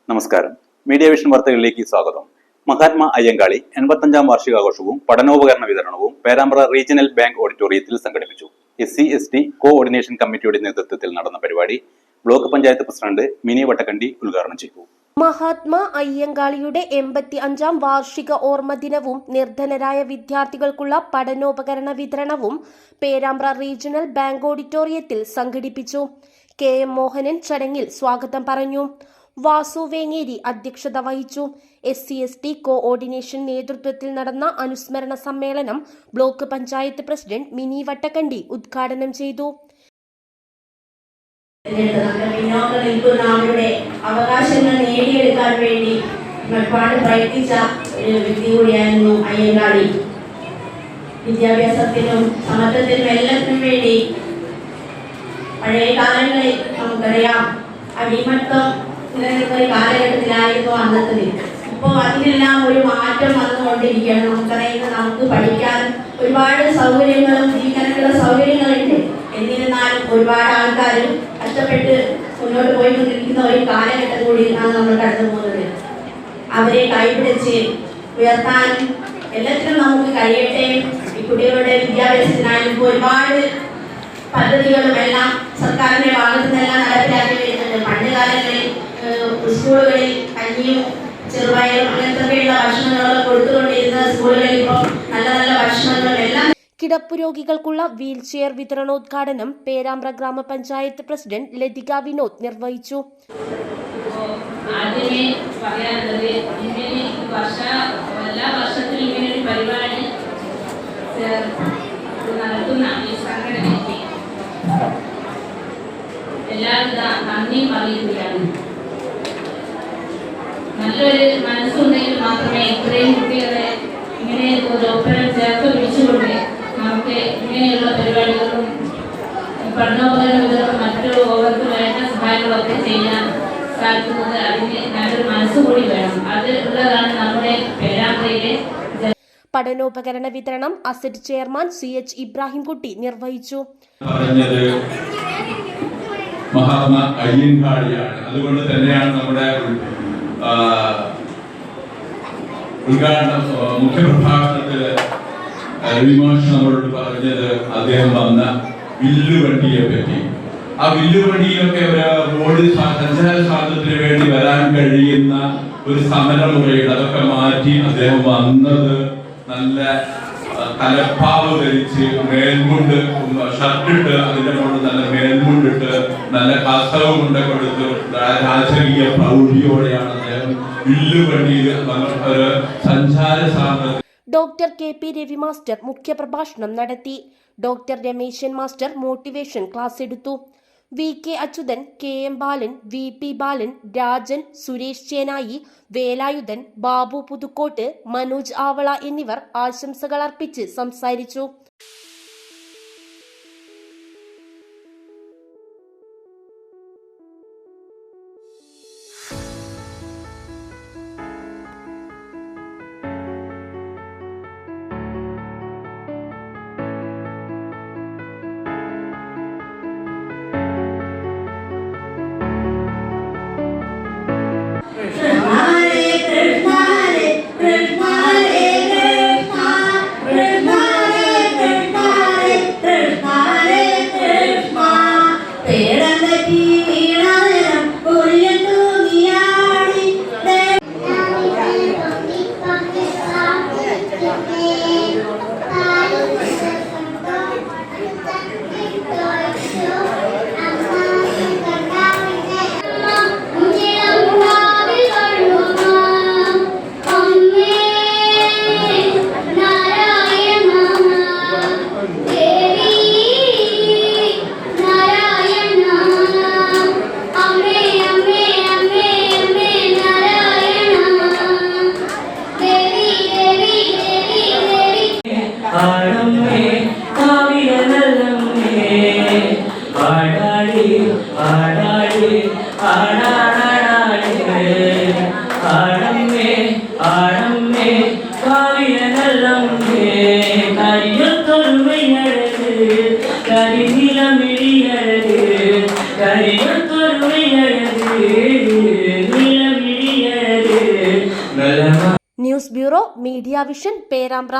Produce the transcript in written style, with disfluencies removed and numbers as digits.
നമസ്കാരം. Media vision വാർത്തകളിലേക്ക് സ്വാഗതം. മഹാത്മാ അയ്യങ്കാളി 85-ാം വാർഷികാഘോഷവും പഠനോപകരണ വിതരണവും പേരാമ്പ്ര റീജിയണൽ ബാങ്ക് ഓഡിറ്റോറിയത്തിൽ സംഘടിപ്പിച്ചു. SC/ST കോഓർഡിനേഷൻ കമ്മിറ്റിയുടെ നേതൃത്വത്തിൽ നടന്ന പരിപാടി block panchayat president mini Vattakandi ഉദ്ഘാടനം ചെയ്തു. മഹാത്മാ അയ്യങ്കാളിയുടെ 85-ാം വാർഷിക ഓർമ്മദിനവും നിർധനരായ വിദ്യാർത്ഥികൾക്കുള്ള പഠനോപകരണ വിതരണവും പേരാമ്പ്ര റീജിയണൽ ബാങ്ക് ഓഡിറ്റോറിയത്തിൽ സംഘടിപ്പിച്ചു. KM മോഹനൻ ചടങ്ങിൽ സ്വാഗതം പറഞ്ഞു. വാസു വേങ്ങേരി അധ്യക്ഷത വഹിച്ചു. SC/ST കോഓർഡിനേഷൻ നേതൃത്വത്തിൽ നടന്ന അനുസ്മരണ സമ്മേളനം block panchayat president mini Vattakandi ഉദ്ഘാടനം ചെയ്തു. പിന്നോക്കം നിൽക്കുന്ന അവരുടെ അവകാശങ്ങൾ നേടിയെടുക്കാൻ വേണ്ടി ഒരുപാട് പ്രയത്നിച്ച ഒരു വ്യക്തി കൂടിയായിരുന്നു അയ്യങ്കാളി. വിദ്യാഭ്യാസത്തിനും സമത്വത്തിനും എല്ലാത്തിനും വേണ്ടി പഴയ കാലങ്ങളിൽ നമുക്കറിയാം അടിമത്തം നിലനിൽക്കുന്ന കാലഘട്ടത്തിലായിരുന്നു അന്നത്തെ. ഇപ്പോൾ അതിനെല്ലാം ഒരു മാറ്റം വന്നുകൊണ്ടിരിക്കുകയാണ്. നമുക്കറിയുന്നത് നമുക്ക് പഠിക്കാൻ ഒരുപാട് സൗകര്യങ്ങളും ജീവിക്കാനുള്ള സൗകര്യങ്ങളുണ്ട്. എന്നിരുന്നാലും ഒരുപാട് ആൾക്കാർ കഷ്ടപ്പെട്ട് മുന്നോട്ട് പോയിക്കൊണ്ടിരിക്കുന്ന ഒരു കാലഘട്ടം കൂടിയാണ് നമ്മൾ കടന്നു പോകുന്നത്. അവരെ കൈപിടിച്ച് ഉയർത്താൻ എല്ലാത്തിനും നമുക്ക് കഴിയട്ടെ. ഈ കുട്ടികളുടെ വിദ്യാഭ്യാസത്തിനായാലും ഇപ്പോൾ ഒരുപാട് പദ്ധതികളും എല്ലാം സർക്കാരിന്റെ ഭാഗത്തു നിന്നെല്ലാം നടപ്പിലാക്കി വരുന്നുണ്ട്. പണ്ട് കാലങ്ങളിൽ സ്കൂളുകളിൽ കഞ്ഞിയും ചെറുപയറും അങ്ങനത്തെയുള്ള ഭക്ഷണങ്ങളൊക്കെ കൊടുത്തുകൊണ്ടിരുന്ന സ്കൂളുകളിൽ ഇപ്പോൾ നല്ല നല്ല ഭക്ഷണങ്ങളും എല്ലാം. കിടപ്പു രോഗികൾക്കുള്ള വീൽ ചെയർ വിതരണോദ്ഘാടനം പേരാമ്പ്ര ഗ്രാമപഞ്ചായത്ത് പ്രസിഡന്റ് ലതിക വിനോദ് നിർവഹിച്ചു. ആദ്യമേ പറയാനുള്ളത് എല്ലാ വർഷത്തിലും ഇങ്ങനെ ഒരു പരിപാടി നടത്തുന്ന ഈ സംഘടനയ്ക്ക് എല്ലാവിധ നന്ദിയും അറിയിക്കുകയാണ്. നല്ലൊരു മനസ്സുണ്ടെങ്കിൽ മാത്രമേ ഇത്രയും കുട്ടികളെ ഇങ്ങനെ ഒരു ഒപ്പരം ചേർത്ത് പിടിച്ചുകൊണ്ട് നമുക്ക് ഇങ്ങനെയുള്ള പരിപാടികളും പഠനോപകരണ വിതരണം മറ്റുള്ളവർക്ക് വേണ്ട സഹായങ്ങളൊക്കെ ചെയ്യാൻ സാധിക്കുന്നത്. അതിന് നല്ലൊരു മനസ്സുകൂടി വേണം. അത് ഉള്ളതാണ് നമ്മുടെ പേരാമ്പ്രയിലെ. പഠനോപകരണ വിതരണം അസറ്റ് ചെയർമാൻ CH ഇബ്രാഹിംകുട്ടി നിർവഹിച്ചു. മഹാത്മാ അയ്യങ്കാളിയാണ്. അതുകൊണ്ട് തന്നെയാണ് നമ്മുടെ ഉദ്ഘാടനം മുഖ്യപ്രഭാഷണത്തില് രവിമാഷ് നമ്മളോട് പറഞ്ഞത് അദ്ദേഹം വന്ന വില്ലുവണ്ടിയെ പറ്റി. ആ വില്ലുവണ്ടിയിലൊക്കെ റോഡ് സഞ്ചാര സ്വാതന്ത്ര്യത്തിന് വേണ്ടി വരാൻ കഴിയുന്ന ഒരു സമരമുറയുടെ അതൊക്കെ മാറ്റി അദ്ദേഹം വന്നത് നല്ല തലപ്പാവ് ധരിച്ച് മേൽമുണ്ട് ഷർട്ടിട്ട് അതിന്റെ മുകളിൽ നല്ല മേൽമുണ്ടിട്ട് നല്ല കസവും കൊണ്ട് കൊടുത്ത് രാജകീയ പ്രൗഢിയോടെയാണ് അദ്ദേഹം വില്ലുവണ്ടിയിൽ ഒരു സഞ്ചാര സാധനം. ഡോക്ടർ KP രവി മാസ്റ്റർ മുഖ്യപ്രഭാഷണം നടത്തി. Doctor Ramesan master motivation class എടുത്തു. VK Achuthan, KM Balan, VP Balan, Rajan, Suresh Chenayi, Velayudhan, Babu Puthukkottu, Manoj Avala എന്നിവർ ആശംസകൾ അർപ്പിച്ച് സംസാരിച്ചു. Krishna news bureau, media vision, Perambra.